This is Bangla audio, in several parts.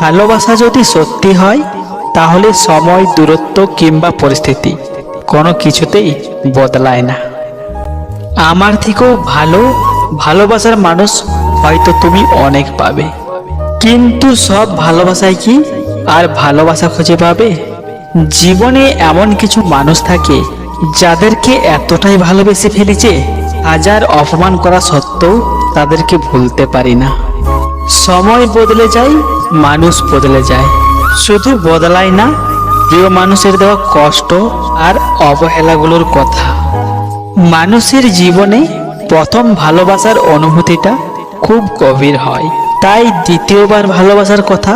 ভালোবাসা যদি সত্যি হয় তাহলে সময়, দূরত্ব কিংবা পরিস্থিতি কোনো কিছুতেই বদলায় না। আমার থেকেও ভালোবাসার মানুষ হয়তো তুমি অনেক পাবে, কিন্তু সব ভালোবাসায় কি আর ভালোবাসা খুঁজে পাবে? জীবনে এমন কিছু মানুষ থাকে যাদেরকে এতটাই ভালোবেসে ফেলেছে, হাজার অপমান করা সত্ত্বেও তাদেরকে ভুলতে পারি না। সময় বদলে যায়, মানুষ বদলে যায়, শুধু বদলায় না প্রিয় মানুষের দেওয়া কষ্ট আর অবহেলাগুলোর কথা। মানুষের জীবনে প্রথম ভালোবাসার অনুভূতিটা খুব গভীর হয়, তাই দ্বিতীয়বার ভালোবাসার কথা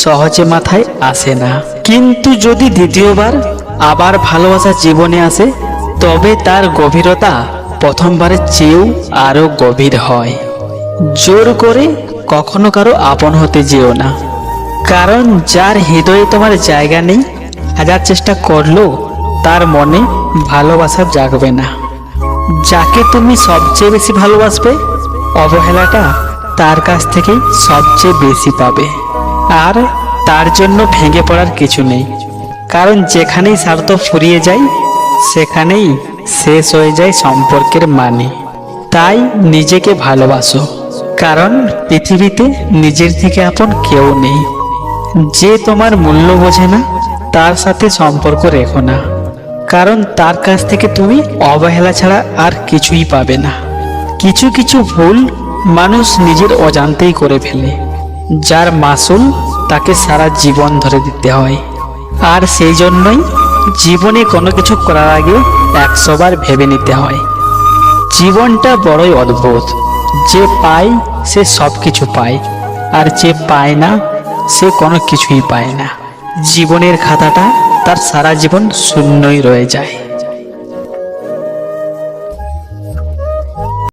সহজে মাথায় আসে না। কিন্তু যদি দ্বিতীয়বার আবার ভালোবাসা জীবনে আসে, তবে তার গভীরতা প্রথমবারের চেয়েও আরো গভীর হয়। জোর করে কখনো কারো আপন হতে যেও না, কারণ যার হৃদয়ে তোমার জায়গা নেই, হাজার চেষ্টা করলেও তার মনে ভালোবাসা জাগবে না। যাকে তুমি সবচেয়ে বেশি ভালোবাসবে, অবহেলাটা তার কাছ থেকেই সবচেয়ে বেশি পাবে। আর তার জন্য ভেঙে পড়ার কিছু নেই, কারণ যেখানেই স্বার্থ ফুরিয়ে যায় সেখানেই শেষ হয়ে যায় সম্পর্কের মানে। তাই নিজেকে ভালোবাসো, কারণ পৃথিবীতে নিজের থেকে আপন কেউ নেই। যে তোমার মূল্য বোঝে না তার সাথে সম্পর্ক রেখো না, কারণ তার কাছ থেকে তুমি অবহেলা ছাড়া আর কিছুই পাবে না। কিছু কিছু ভুল মানুষ নিজের অজান্তেই করে ফেলে, যার মাসুল তাকে সারা জীবন ধরে দিতে হয়। আর সেই জন্যই জীবনে কোনো কিছু করার আগে 100 বার ভেবে নিতে হয়। জীবনটা বড়ই অদ্ভুত, যে পায় সে সব কিছু পায়, আর যে পায় না সে কোনো কিছুই পায় না। জীবনের খাতাটা তার সারা জীবন শূন্যই রয়ে যায়।